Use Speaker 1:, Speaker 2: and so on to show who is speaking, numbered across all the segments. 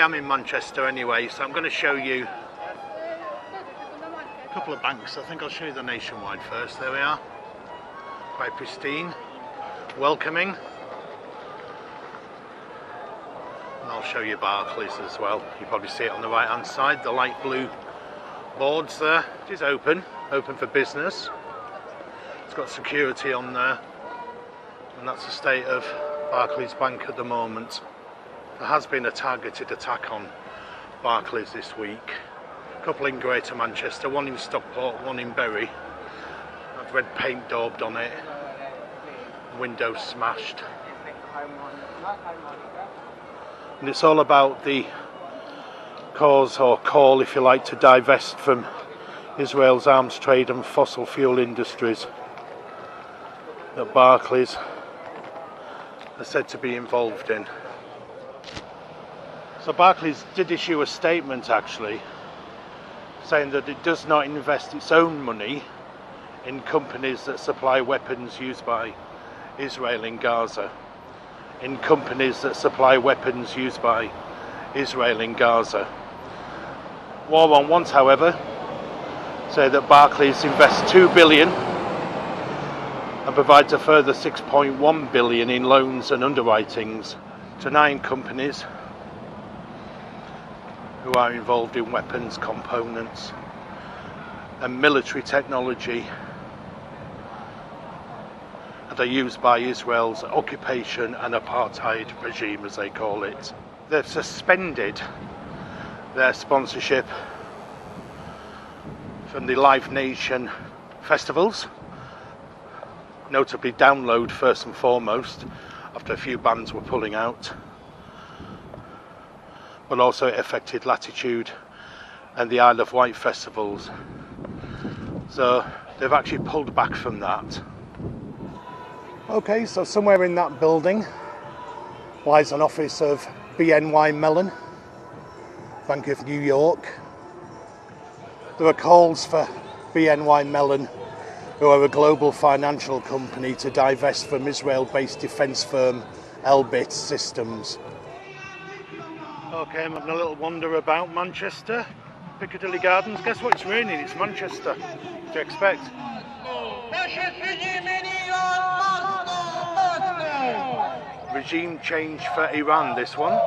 Speaker 1: am in Manchester anyway, so I'm going to show you a couple of banks. I think I'll show you the Nationwide first. There we are. Quite pristine, welcoming. And I'll show you Barclays as well. You probably see it on the right hand side, the light blue boards there. It is open for business. It's got security on there, and that's the state of Barclays Bank at the moment. There has been a targeted attack on Barclays this week. A couple in Greater Manchester, one in Stockport, one in Bury. I've red paint daubed on it, windows smashed. And it's all about the cause or call, if you like, to divest from Israel's arms trade and fossil fuel industries that Barclays are said to be involved in. So Barclays did issue a statement actually saying that it does not invest its own money in companies that supply weapons used by Israel in Gaza. In companies that supply weapons used by Israel in Gaza. War on Want, however, say that Barclays invests $2 billion and provides a further $6.1 billion in loans and underwritings to 9 companies who are involved in weapons, components and military technology that are used by Israel's occupation and apartheid regime, as they call it. They've suspended their sponsorship from the Live Nation festivals, notably Download first and foremost, after a few bands were pulling out, but also it affected Latitude and the Isle of Wight festivals. So they've actually pulled back from that. Okay, so somewhere in that building lies an office of BNY Mellon, Bank of New York. There are calls for BNY Mellon, who are a global financial company, to divest from Israel-based defence firm Elbit Systems. Okay, I'm having a little wander about Manchester, Piccadilly Gardens. Guess what? It's raining. It's Manchester. What do you expect? Regime change for Iran, this one.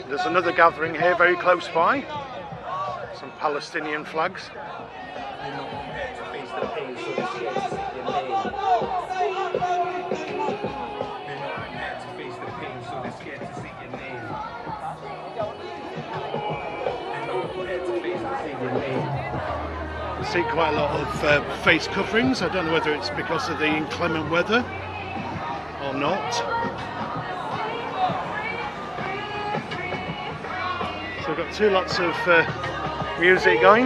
Speaker 1: There's another gathering here very close by. Some Palestinian flags. I see quite a lot of face coverings. I don't know whether it's because of the inclement weather or not. So we've got 2 lots of music going.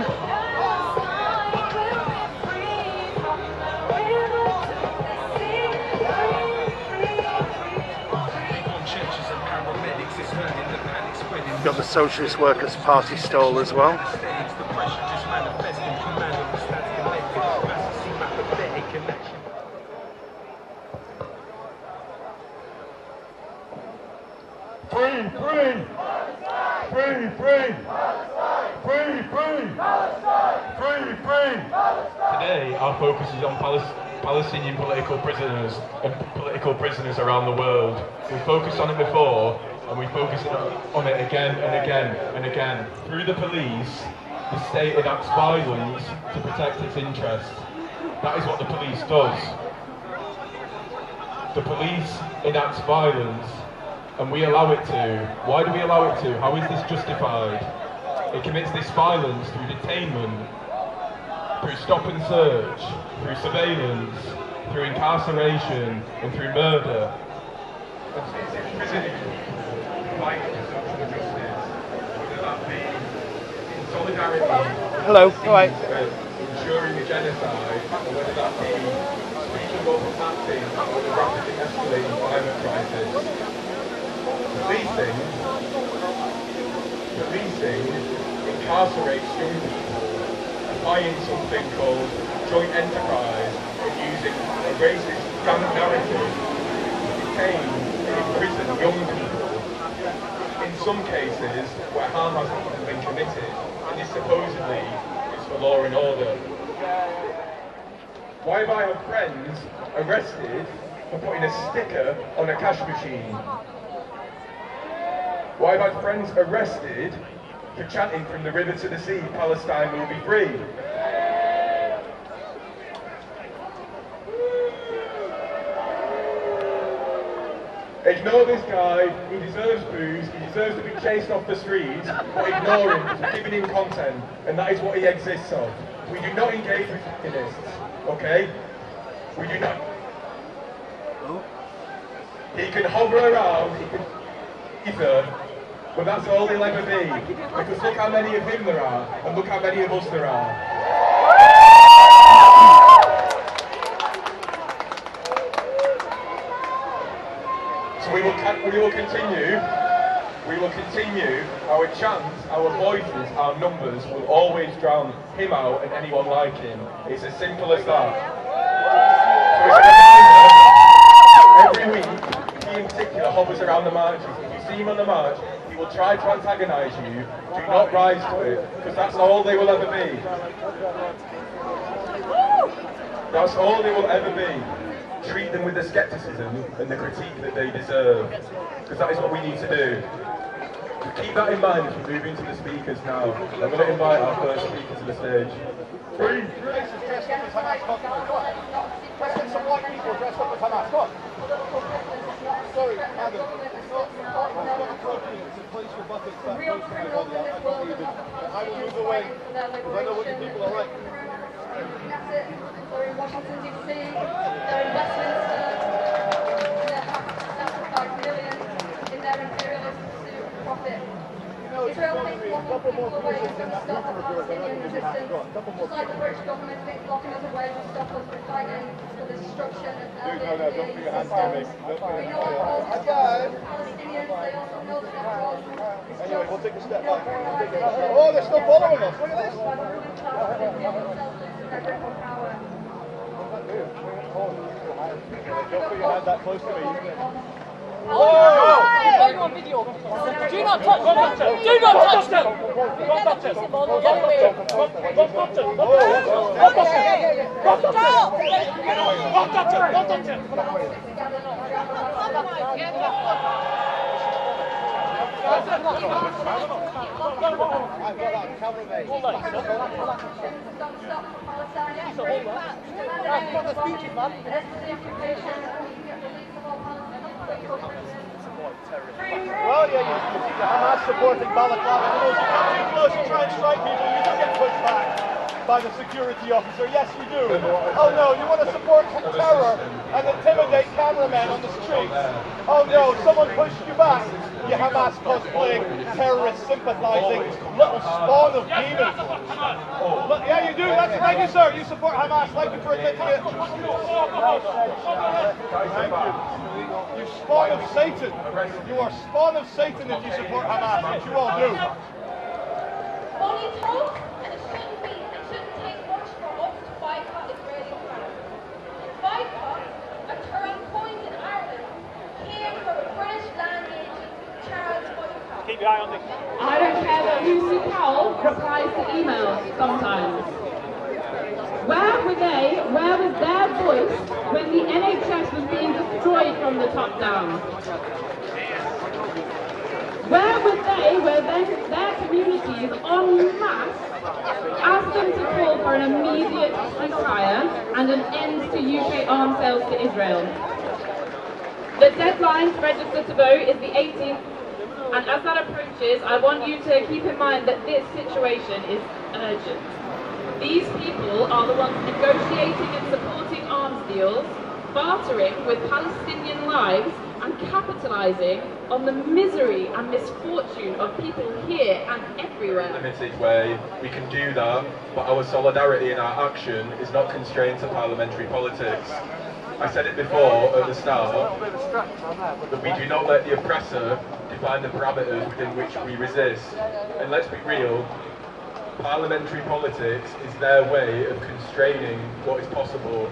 Speaker 1: We've got the Socialist Workers' Party stall as well.
Speaker 2: Free, free! Free, free! Free, free! Free, free!
Speaker 3: Today, our focus is on Palestinian political prisoners and political prisoners around the world. We focused on it before, and we focus on it again and again and again. Through the police, the state enacts violence to protect its interests. That is what the police does. The police enacts violence, and we allow it to. Why do we allow it to? How is this justified? It commits this violence through detainment, through stop and search, through surveillance, through incarceration, and through murder.
Speaker 1: Hello, all right.
Speaker 3: Ensuring a genocide, or whether that be speaking up and acting on the rapidly escalating climate crisis. Policing incarcerates young people, applying something called joint enterprise and using a racist gang narrative to detain imprison young people, in some cases where harm hasn't been committed, and this supposedly is for law and order. Why have I had friends arrested for putting a sticker on a cash machine? Why have I had friends arrested for chanting from the river to the sea, Palestine will be free? Ignore this guy, he deserves booze, he deserves to be chased off the streets, but ignore him for giving him content, and that is what he exists of. We do not engage with feminists, okay? We do not. He can hover around, he can ether, but that's all he'll ever be. Because look how many of him there are, and look how many of us there are. So we will continue our chants, our voices, our numbers will always drown him out and anyone like him. It's as simple as that. So it's a reminder, every week, he in particular hovers around the marches. If you see him on the march, he will try to antagonise you. Do not rise to it, because that's all they will ever be. That's all they will ever be. Treat them with the scepticism and the critique that they deserve, because that is what we need to do. So keep that in mind as we move into the speakers now. I'm going to invite our first speaker to the stage.
Speaker 2: Free! Let's get some white people dressed up as Hamas. Come on. Sorry, Adam. It's not appropriate. It's a place for buckets that close to my body. I will move away, because I know what you people are like.
Speaker 4: They're in Washington DC, they're in Westminster, and they're sacrificed millions in their imperialist pursuit of profit. Israel keeps blocking people away from the stop of Palestinian resistance, just like the British government keeps blocking us away to stop us from fighting for the destruction of
Speaker 2: Don't put your hands on me.
Speaker 4: We know our cause is just for Palestinians, they also know that their cause is
Speaker 2: Anyway, we'll take a step back.
Speaker 4: just
Speaker 2: Oh, they're still following us. Look at this.
Speaker 4: by the ruling class that they feel themselves lose their grip on power.
Speaker 2: Don't put your hand that close to me.
Speaker 4: Oh!
Speaker 5: On video. Do not touch them! Do not touch them! Don't touch them! Don't touch them! Don't touch them! Don't touch them!
Speaker 2: Well, yeah, you see the Hamas supporting balaclava. You try and strike people, you do get pushed back by the security officer. Yes, you do. Oh no, you want to support terror and intimidate cameramen on the streets. Oh no, someone pushed you back. You Hamas cosplaying, terrorist sympathising, little spawn of demons. Look, yeah, you do. Thank you, sir. You support Hamas. Thank you for admitting it. Thank you. You spawn of Satan. You are spawn of Satan if you support Hamas, which you all do.
Speaker 6: Only talk, and it shouldn't take much for us to boycott Israeli crime. Boycott, a term coined in Ireland, came from a British land agent, Charles Boycott.
Speaker 2: Keep your eye on me.
Speaker 5: I don't care that Lucy Powell replies to emails sometimes. Where were they? Where was their voice when the NHS was being destroyed from the top down? Where were they when their communities en masse asked them to call for an immediate ceasefire and an end to UK arms sales to Israel? The deadline to register to vote is the 18th, and as that approaches, I want you to keep in mind that this situation is urgent. These people are the ones negotiating and supporting arms deals, bartering with Palestinian lives, and capitalising on the misery and misfortune of people here and everywhere.
Speaker 3: Limited way we can do that, but our solidarity and our action is not constrained to parliamentary politics. I said it before at the start, that we do not let the oppressor define the parameters within which we resist. And let's be real, parliamentary politics is their way of constraining what is possible.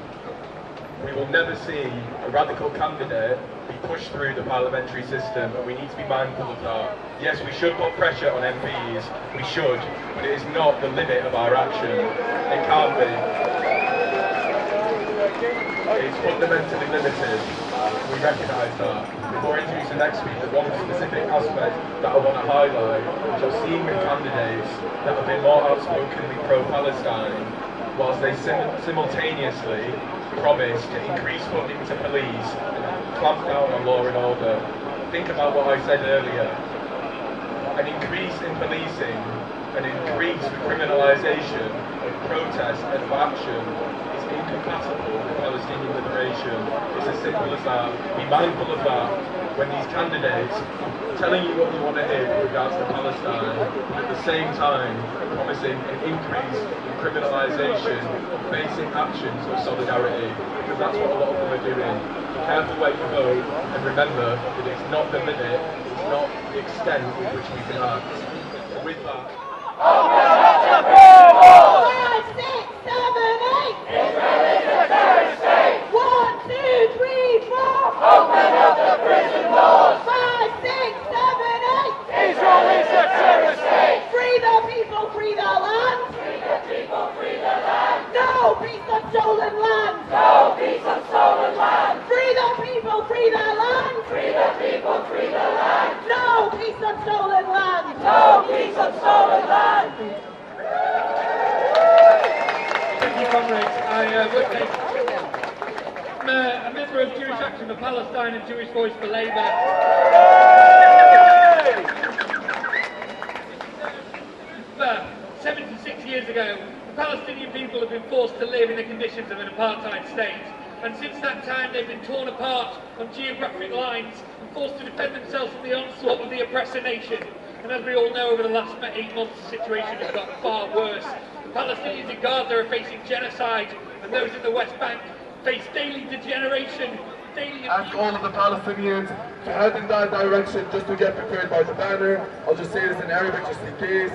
Speaker 3: we will never see a radical candidate be pushed through the parliamentary system, and we need to be mindful of that. Yes, we should put pressure on MPs, we should, but it is not the limit of our action. It can't be. It's fundamentally limited. We recognise that. Before introducing the next speaker, one specific aspect that I want to highlight, which I've seen with candidates that have been more outspokenly pro-Palestine, whilst they simultaneously promise to increase funding to police and clamp down on law and order. Think about what I said earlier. An increase in policing, an increase in criminalisation of protest and of action is incompatible with Palestinian liberation. It's as simple as that. Be mindful of that when these candidates are telling you what you want to hear with regards to Palestine, but at the same time promising an increase in criminalisation of basic actions of solidarity, because that's what a lot of them are doing. Be careful where you vote, and remember that it's not the limit, it's not the extent with which we can act. So with that,
Speaker 6: Open up the people! 5, 6, 7, 8! Israel is a terrorist state! 1, 2, 3, 4! Open up the prison doors! 5, 6, 7, 8! Israel is a terrorist state! Free the people, free the land! Free the people, free the land! No peace on stolen land! No peace on stolen land! Free the people, free the land! Free the people, free the land! No peace on stolen land! No peace on stolen land!
Speaker 7: Thank you, comrades. I'm a member of Jewish Action for Palestine and Jewish Voice for Labour. 76 years ago, the Palestinian people have been forced to live in the conditions of an apartheid state. And since that time, they've been torn apart on geographic lines and forced to defend themselves from the onslaught of the oppressor nation. And as we all know, over the last 8 months, the situation has got far worse. The Palestinians in Gaza are facing genocide, and those in the West Bank face daily degeneration, daily
Speaker 8: ask all of the Palestinians to head in that direction just to get prepared by the banner. I'll just say this in Arabic just in case.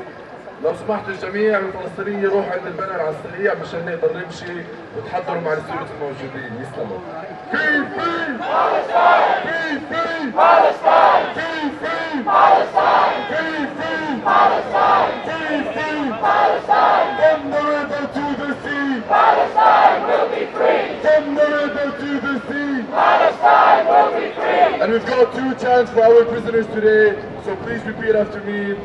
Speaker 8: لو سمحت الجميع الفلسطينيين يروحوا عند البنر على السريع مشان نقدر نمشي وتحضروا مع السوريين الموجودين. يسلموا. Free, free Palestine! Free, free Palestine! Free, free Palestine! Free, free Palestine! Free, free Palestine! From the river to the sea, Palestine will be free. From the river to the sea, Palestine will be free. And we've got 2 chants for our prisoners today, so please repeat after me.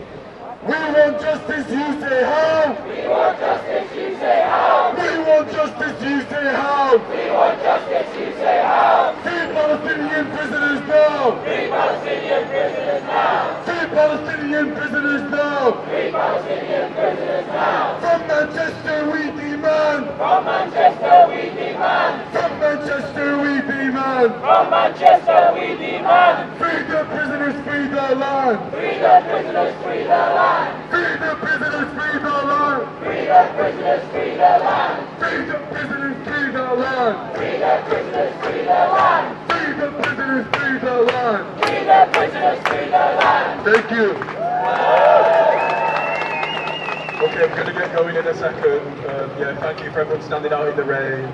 Speaker 8: We want justice, you say how? We want justice, you say how? We want justice, you say how? We want justice, you say how? Free Palestinian prisoners now! Free Palestinian prisoners now! Free Palestinian prisoners now! Free Palestinian prisoners now! From Manchester we demand! From Manchester we demand! From Manchester we demand! From Manchester we demand! Free the prisoners, free the land! Free the prisoners, free the land! Free the prisoners, free the land! Free the prisoners, free the land! Free the prisoners, free the land! Free the prisoners, free the land! Free the prisoners, free the land! Free the prisoners, free the land! Thank you.
Speaker 3: okay, I'm going to get going in a second. Yeah, thank you for everyone standing out in the rain.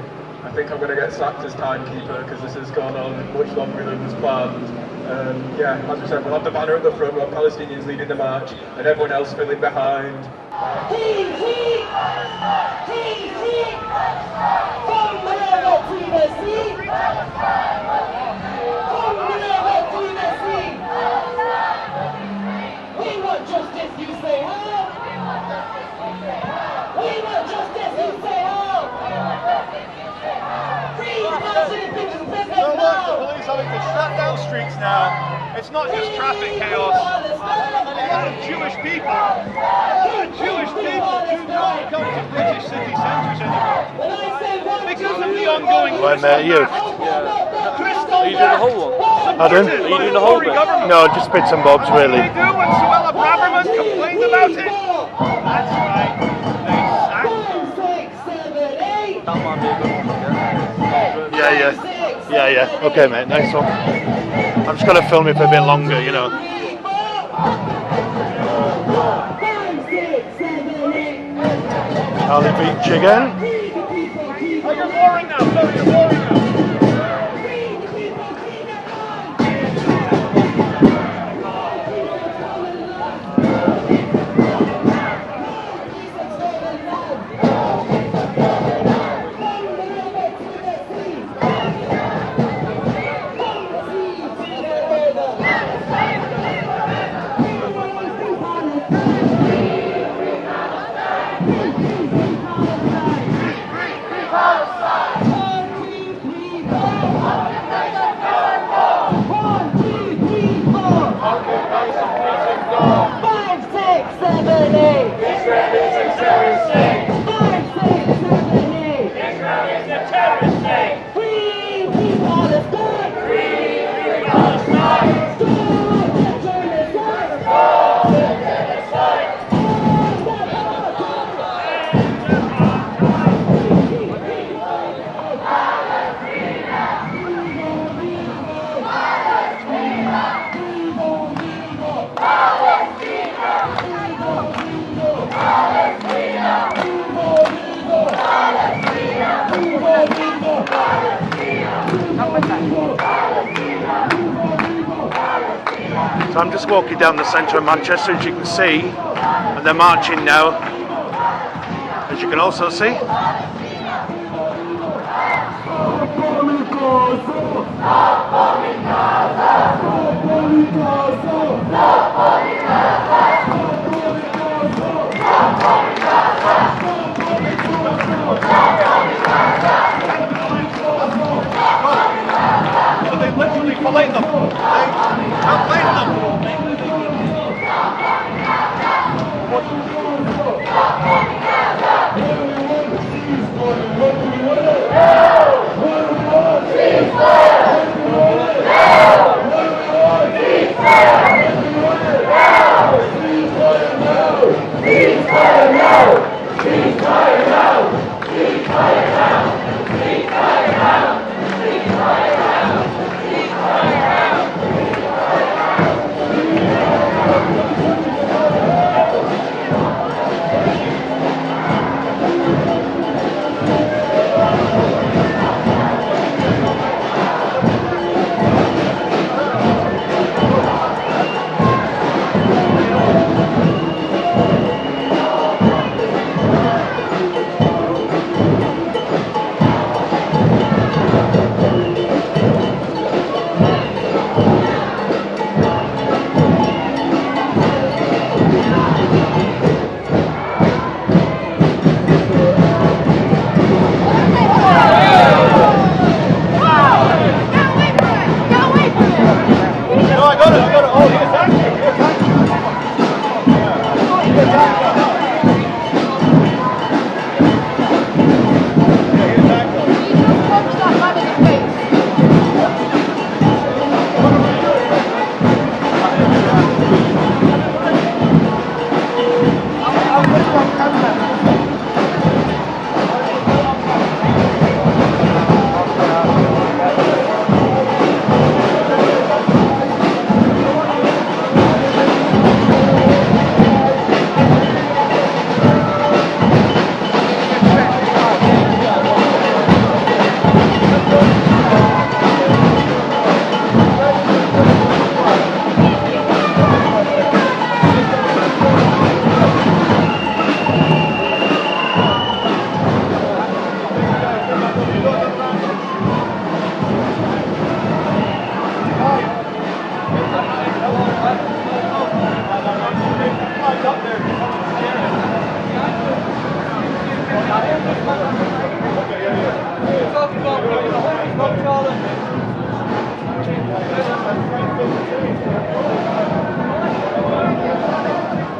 Speaker 3: I think I'm going to get sacked as timekeeper because this has gone on much longer than was planned. Yeah, as we said, we'll have the banner at the front, we'll have Palestinians leading the march, and everyone else filling behind.
Speaker 6: From the river to the sea. From the river to the sea. We want justice, you say how? We want justice, you say how? Free Palestinian people in prison
Speaker 2: So look, the
Speaker 6: now.
Speaker 2: police having to shut down streets now. It's not just traffic chaos. A lot of Jewish people, Jewish people do not come to British city centres anymore because of the ongoing.
Speaker 1: Why, mate, you?
Speaker 2: Are
Speaker 9: you doing the whole one?
Speaker 1: Pardon?
Speaker 9: Are you doing the whole bit?
Speaker 1: No, just bits and bobs, really.
Speaker 2: They do when Suella Braverman complained about it. That's right. They sacked them.
Speaker 1: Yeah. Okay, mate, nice one. I'm just going to film it for a bit longer, you know. Piccadilly Veitch again.
Speaker 2: Oh, you're warring now. Sorry, you're warring now.
Speaker 1: So I'm just walking down the centre of Manchester, as you can see, and they're marching now, as you can also see.
Speaker 2: So they literally fillet them. They outlaid them.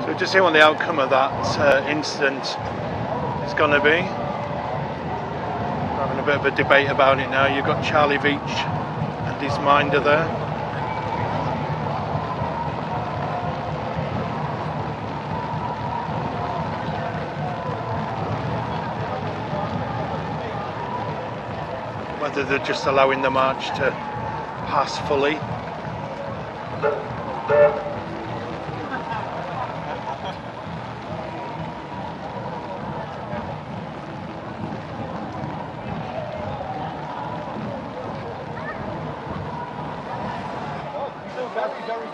Speaker 1: So just see what the outcome of that incident is going to be. Having a bit of a debate about it now. You've got Charlie Veitch and his minder there. Whether they're just allowing the march to pass fully.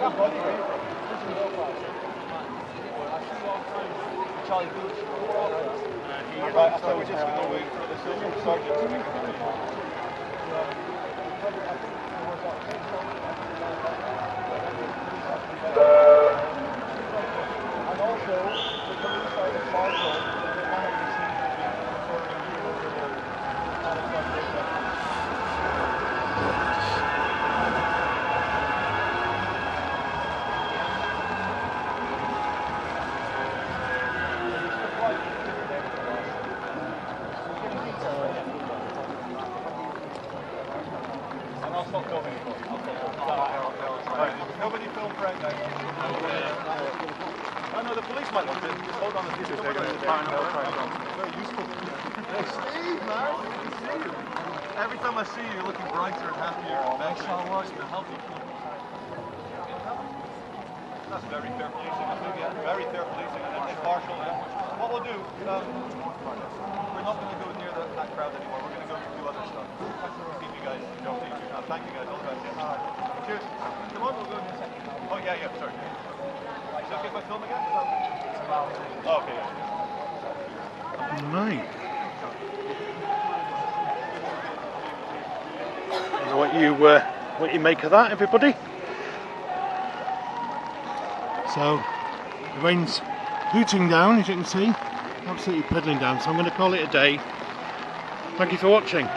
Speaker 2: Right, I thought we're just going to wait for the sergeant to make a decision. And also, the police are the marshal cannot receive and I'll stop talking. Nobody film Frank now. Oh no, the police might want to hold on to this. Very useful. Hey Steve, man, good to see you. Every time I see you, you're looking brighter and happier. Thanks so much to help you. That's very fair policing, I think, yeah. Very fair policing and impartial, yeah. What we'll do, we're not going to go near that crowd anymore. We're going to go to do other stuff. Keep you guys, thank you guys, all the best. Cheers. Come on, we'll go in a second. Oh yeah, sorry. Is it okay if I film again? Oh, okay, yeah.
Speaker 1: Right. What you make of that, everybody? So the rain's hooting down, as you can see, absolutely piddling down. So I'm going to call it a day. Thank you for watching.